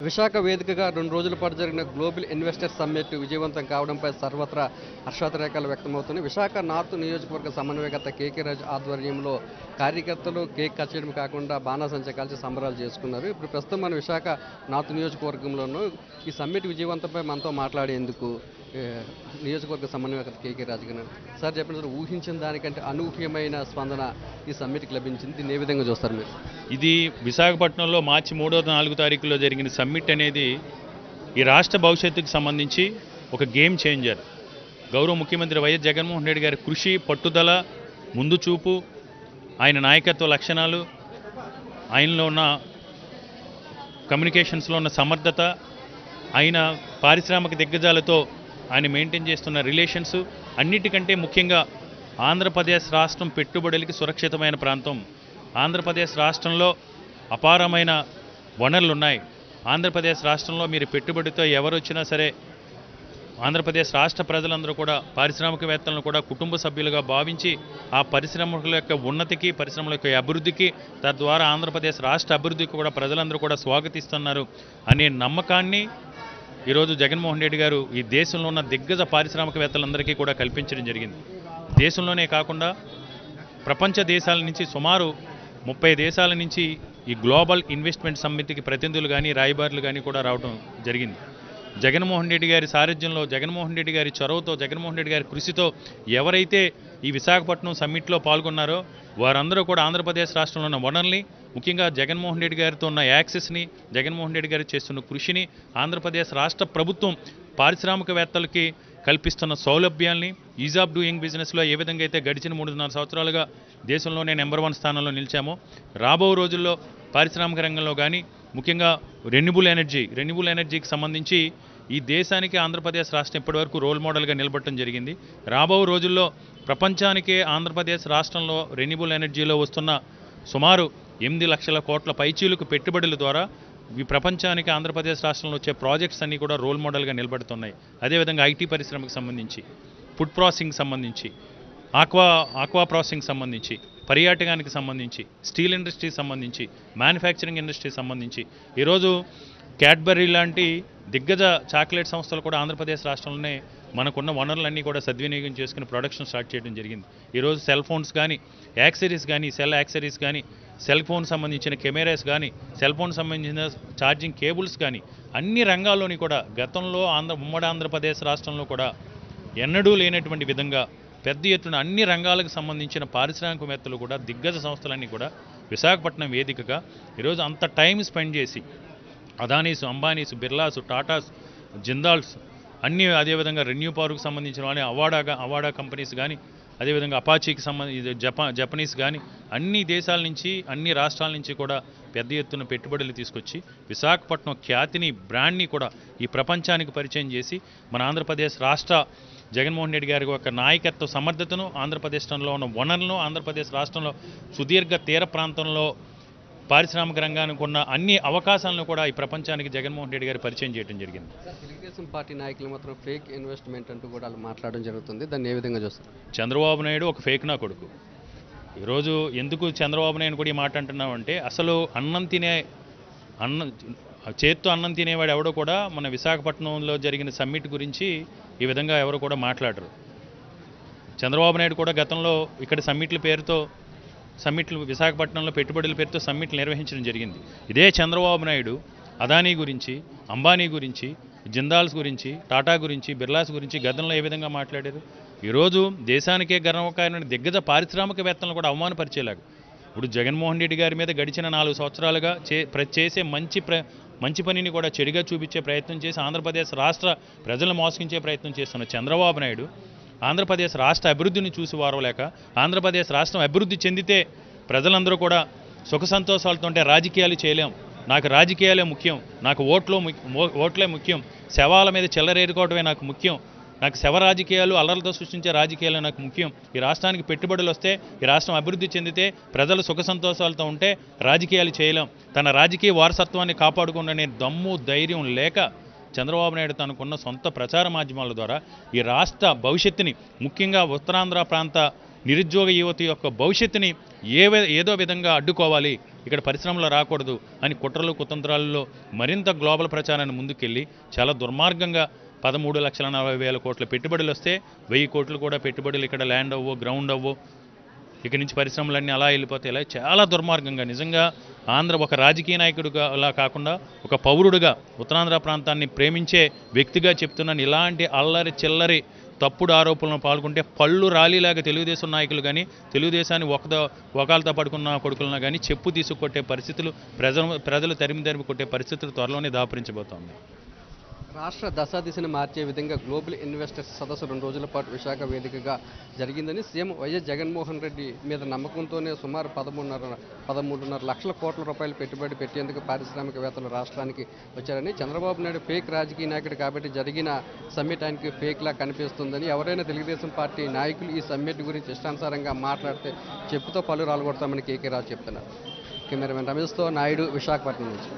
విశాఖ వేదికగా 2 రోజుల పాటు జరిగిన గ్లోబల్ ఇన్వెస్టర్ సమ్మిట్ విజయవంతం కావడంపై సర్వత్రా హర్షాతిరేకాలు వ్యక్తమవుతున్నాయి. విశాఖ నార్త్ నియోజకవర్గ సమన్వయకర్త కేకే రాజు ఆధ్వర్యంలో కార్యకర్తలు కేక్ కట్ చేయడం కాకుండా బాణాసంచా కాల్చి సంబరాలు చేసుకున్నారు. ఇప్పుడు ప్రస్తుతం మన విశాఖ నార్త్ నియోజకవర్గంలోనూ ఈ సమ్మిట్ విజయవంతంపై మనతో మాట్లాడేందుకు నియోజకవర్గ సమన్వయకర్త కేకే రాజు గారు. సార్ చెప్పిన ఊహించిన దానికంటే అనూహ్యమైన స్పందన ఈ సమ్మిట్కి లభించింది. దీన్ని ఏ విధంగా చూస్తారు మీరు? ఇది విశాఖపట్నంలో మార్చి 3-4 తారీఖులో జరిగిన సమ్మిట్ అనేది ఈ రాష్ట్ర భవిష్యత్తుకు సంబంధించి ఒక గేమ్ చేంజర్. గౌరవ ముఖ్యమంత్రి వైఎస్ జగన్మోహన్ రెడ్డి గారి కృషి, పట్టుదల, ముందు చూపు, ఆయన నాయకత్వ లక్షణాలు, ఆయనలో ఉన్న కమ్యూనికేషన్స్లో ఉన్న సమర్థత, ఆయన పారిశ్రామిక దిగ్గజాలతో ఆయన మెయింటైన్ చేస్తున్న రిలేషన్స్, అన్నిటికంటే ముఖ్యంగా ఆంధ్రప్రదేశ్ రాష్ట్రం పెట్టుబడులకి సురక్షితమైన ప్రాంతం. ఆంధ్రప్రదేశ్ రాష్ట్రంలో అపారమైన వనరులు ఉన్నాయి. ఆంధ్రప్రదేశ్ రాష్ట్రంలో మీరు పెట్టుబడితో ఎవరు వచ్చినా సరే ఆంధ్రప్రదేశ్ రాష్ట్ర ప్రజలందరూ కూడా పారిశ్రామికవేత్తలను కూడా కుటుంబ సభ్యులుగా భావించి ఆ పరిశ్రమల యొక్క ఉన్నతికి, పరిశ్రమల యొక్క అభివృద్ధికి, తద్వారా ఆంధ్రప్రదేశ్ రాష్ట్ర అభివృద్ధికి కూడా ప్రజలందరూ కూడా స్వాగతిస్తున్నారు అనే నమ్మకాన్ని ఈరోజు జగన్మోహన్ రెడ్డి గారు ఈ దేశంలో ఉన్న దిగ్గజ పారిశ్రామికవేత్తలందరికీ కూడా కల్పించడం జరిగింది. దేశంలోనే కాకుండా ప్రపంచ దేశాల నుంచి సుమారు 30 దేశాల నుంచి ఈ గ్లోబల్ ఇన్వెస్ట్మెంట్ సమ్మిట్కి ప్రతినిధులు కానీ, రాయబారులు కానీ కూడా రావడం జరిగింది. జగన్మోహన్ రెడ్డి గారి సారథ్యంలో, జగన్మోహన్ రెడ్డి గారి చొరవతో, జగన్మోహన్ రెడ్డి గారి కృషితో ఎవరైతే ఈ విశాఖపట్నం సమ్మిట్లో పాల్గొన్నారో వారందరూ కూడా ఆంధ్రప్రదేశ్ రాష్ట్రంలో ఉన్న వనరుల్ని, ముఖ్యంగా జగన్మోహన్ రెడ్డి గారితో ఉన్న యాక్సెస్ని, జగన్మోహన్ రెడ్డి గారు చేస్తున్న కృషిని, ఆంధ్రప్రదేశ్ రాష్ట్ర ప్రభుత్వం పారిశ్రామికవేత్తలకి కల్పిస్తున్న సౌలభ్యాల్ని, ఈజ్ ఆఫ్ డూయింగ్ బిజినెస్లో ఏ విధంగా అయితే గడిచిన 3.5 సంవత్సరాలుగా దేశంలోనే నెంబర్ 1 స్థానంలో నిలిచామో, రాబో రోజుల్లో పారిశ్రామిక రంగంలో కానీ, ముఖ్యంగా రెన్యూబుల్ ఎనర్జీకి సంబంధించి ఈ దేశానికి ఆంధ్రప్రదేశ్ రాష్ట్రం ఇప్పటివరకు రోల్ మోడల్గా నిలబడటం జరిగింది. రాబో రోజుల్లో ప్రపంచానికే ఆంధ్రప్రదేశ్ రాష్ట్రంలో రెన్యూబుల్ ఎనర్జీలో వస్తున్న సుమారు 8 లక్షల కోట్ల పైచీలకు పెట్టుబడుల ద్వారా ఈ ప్రపంచానికి ఆంధ్రప్రదేశ్ రాష్ట్రంలో వచ్చే ప్రాజెక్ట్స్ అన్నీ కూడా రోల్ మోడల్గా నిలబడుతున్నాయి. అదేవిధంగా ఐటీ పరిశ్రమకు సంబంధించి, ఫుడ్ ప్రాసెసింగ్ సంబంధించి, ఆక్వా ప్రాసెసింగ్ సంబంధించి, పర్యాటకానికి సంబంధించి, స్టీల్ ఇండస్ట్రీ సంబంధించి, మ్యానుఫ్యాక్చరింగ్ ఇండస్ట్రీ సంబంధించి ఈరోజు క్యాడ్బరీ లాంటి దిగ్గజ చాక్లెట్ సంస్థలు కూడా ఆంధ్రప్రదేశ్ రాష్ట్రంలోనే మనకున్న వనరులన్నీ కూడా సద్వినియోగం చేసుకుని ప్రొడక్షన్ స్టార్ట్ చేయడం జరిగింది. ఈరోజు సెల్ ఫోన్స్ కానీ, యాక్సరీస్ కానీ, సెల్ యాక్సరీస్ కానీ, సెల్ ఫోన్ సంబంధించిన కెమెరాస్ కానీ, సెల్ ఫోన్ సంబంధించిన ఛార్జింగ్ కేబుల్స్ కానీ, అన్ని రంగాల్లోని కూడా గతంలో ఉమ్మడి ఆంధ్రప్రదేశ్ రాష్ట్రంలో కూడా ఎన్నడూ లేనటువంటి విధంగా పెద్ద ఎత్తున అన్ని రంగాలకు సంబంధించిన పారిశ్రామికవేత్తలు కూడా, దిగ్గజ సంస్థలన్నీ కూడా విశాఖపట్నం వేదికగా ఈరోజు అంత టైం స్పెండ్ చేసి అదానీస్, అంబానీస్, బిర్లాస్, టాటాస్, జిందాల్స్ అన్నీ, అదేవిధంగా రెన్యూ పవర్కు సంబంధించిన వాళ్ళని అవాడా కంపెనీస్ కానీ, అదేవిధంగా అపాచీకి సంబంధించి జపనీస్ కానీ, అన్ని దేశాల నుంచి, అన్ని రాష్ట్రాల నుంచి కూడా పెద్ద ఎత్తున పెట్టుబడులు తీసుకొచ్చి విశాఖపట్నం ఖ్యాతిని, బ్రాండ్ని కూడా ఈ ప్రపంచానికి పరిచయం చేసి మన ఆంధ్రప్రదేశ్ రాష్ట్ర జగన్మోహన్ రెడ్డి గారి యొక్క నాయకత్వ సమర్థతను, ఆంధ్రప్రదేశ్లో ఉన్న వనరులను, ఆంధ్రప్రదేశ్ రాష్ట్రంలో సుదీర్ఘ తీర ప్రాంతంలో పారిశ్రామిక రంగానికి ఉన్న అన్ని అవకాశాలను కూడా ఈ ప్రపంచానికి జగన్మోహన్ రెడ్డి గారు పరిచయం చేయడం జరిగింది. తెలుగుదేశం పార్టీ నాయకులు మాత్రం ఫేక్ ఇన్వెస్ట్మెంట్ అంటూ కూడా మాట్లాడడం జరుగుతుంది. దాన్ని ఏ విధంగా చూస్తారు? చంద్రబాబు నాయుడు ఒక ఫేక్ నా కొడుకు. ఈరోజు ఎందుకు చంద్రబాబు నాయుడు కూడా ఈ మాట అంటున్నామంటే, అసలు చేత్తో అన్నం తినేవాడు ఎవడో కూడా మన విశాఖపట్నంలో జరిగిన సమ్మిట్ గురించి ఈ విధంగా ఎవరు కూడా మాట్లాడరు. చంద్రబాబు నాయుడు కూడా గతంలో ఇక్కడ సమ్మిట్లు విశాఖపట్నంలో పెట్టుబడుల పేరుతో సమ్మిట్లు నిర్వహించడం జరిగింది. ఇదే చంద్రబాబు నాయుడు అదానీ గురించి, అంబానీ గురించి, జిందాల్స్ గురించి, టాటా గురించి, బిర్లాస్ గురించి గతంలో ఏ విధంగా మాట్లాడారు? ఈరోజు దేశానికే గర్వకారమైన దిగ్గజ పారిశ్రామికవేత్తలను కూడా అవమానపరిచేలాగా ఇప్పుడు జగన్మోహన్ రెడ్డి గారి మీద గడిచిన 4 సంవత్సరాలుగా చేసే మంచి పనిని కూడా చెడుగా చూపించే ప్రయత్నం చేసి ఆంధ్రప్రదేశ్ రాష్ట్ర ప్రజలను మోసగించే ప్రయత్నం చేస్తున్న చంద్రబాబు నాయుడు ఆంధ్రప్రదేశ్ రాష్ట్ర అభివృద్ధిని చూసి వారలేక, ఆంధ్రప్రదేశ్ రాష్ట్రం అభివృద్ధి చెందితే ప్రజలందరూ కూడా సుఖ సంతోషాలతో ఉంటే రాజకీయాలు చేయలేం, నాకు రాజకీయాలే ముఖ్యం, నాకు ఓట్లే ముఖ్యం, శవాల మీద చిల్లరేరుకోవడమే నాకు ముఖ్యం, నాకు శవ రాజకీయాలు, అల్లర్లతో సృష్టించే రాజకీయాలు నాకు ముఖ్యం, ఈ రాష్ట్రానికి పెట్టుబడులు వస్తే, ఈ రాష్ట్రం అభివృద్ధి చెందితే, ప్రజలు సుఖ సంతోషాలతో ఉంటే రాజకీయాలు చేయలేం, తన రాజకీయ వారసత్వాన్ని కాపాడుకునే దమ్ము, ధైర్యం లేక చంద్రబాబు నాయుడు తనకున్న సొంత ప్రచార మాధ్యమాల ద్వారా ఈ రాష్ట్ర భవిష్యత్తుని, ముఖ్యంగా ఉత్తరాంధ్ర ప్రాంత నిరుద్యోగ యువతి యొక్క భవిష్యత్తుని ఏదో విధంగా అడ్డుకోవాలి, ఇక్కడ పరిశ్రమలు రాకూడదు అని కుట్రలు కుతంత్రాలలో మరింత గ్లోబల్ ప్రచారాన్ని ముందుకెళ్ళి చాలా దుర్మార్గంగా 13,40,000 కోట్ల పెట్టుబడులు వస్తే 1,000 కోట్లు కూడా పెట్టుబడులు ఇక్కడ ల్యాండ్ అవ్వో గ్రౌండ్ అవ్వో ఇక్కడి నుంచి పరిశ్రమలన్నీ అలా వెళ్ళిపోతాయి. ఇలా చాలా దుర్మార్గంగా నిజంగా ఆంధ్ర ఒక రాజకీయ నాయకుడిగా అలా కాకుండా ఒక పౌరుడిగా ఉత్తరాంధ్ర ప్రాంతాన్ని ప్రేమించే వ్యక్తిగా చెప్తున్నాను. ఇలాంటి అల్లరి చిల్లరి తప్పుడు ఆరోపణలను పాల్గొంటే పళ్ళు రాలిలాగా తెలుగుదేశం నాయకులు కానీ తెలుగుదేశాన్ని ఒకళ్ళతో పడుకున్న కొడుకులను కానీ చెప్పు తీసుకొట్టే పరిస్థితులు ప్రజలు తరిమి కొట్టే పరిస్థితులు త్వరలోనే దాపురించబోతోంది. రాష్ట్ర దశాదిశను మార్చే విధంగా గ్లోబల్ ఇన్వెస్టర్స్ సదస్సు 2 రోజుల పాటు విశాఖ వేదికగా జరిగిందని సీఎం వైఎస్ జగన్మోహన్ రెడ్డి మీద నమ్మకంతోనే సుమారు 13.5 లక్షల కోట్ల రూపాయలు పెట్టుబడి పెట్టేందుకు పారిశ్రామికవేత్తలు రాష్ట్రానికి వచ్చారని, చంద్రబాబు నాయుడు ఫేక్ రాజకీయ నాయకుడు కాబట్టి జరిగిన సమ్మిట్ ఆయనకి ఫేక్లా కనిపిస్తుందని, ఎవరైనా తెలుగుదేశం పార్టీ నాయకులు ఈ సమ్మిట్ గురించి ఇష్టానుసారంగా మాట్లాడితే చెప్పుతో పళ్ళు రాలగొడతామని కేకే రాజు చెప్తున్నారు. కెమెరామెన్ రమేష్తో నాయుడు, విశాఖపట్నం నుంచి.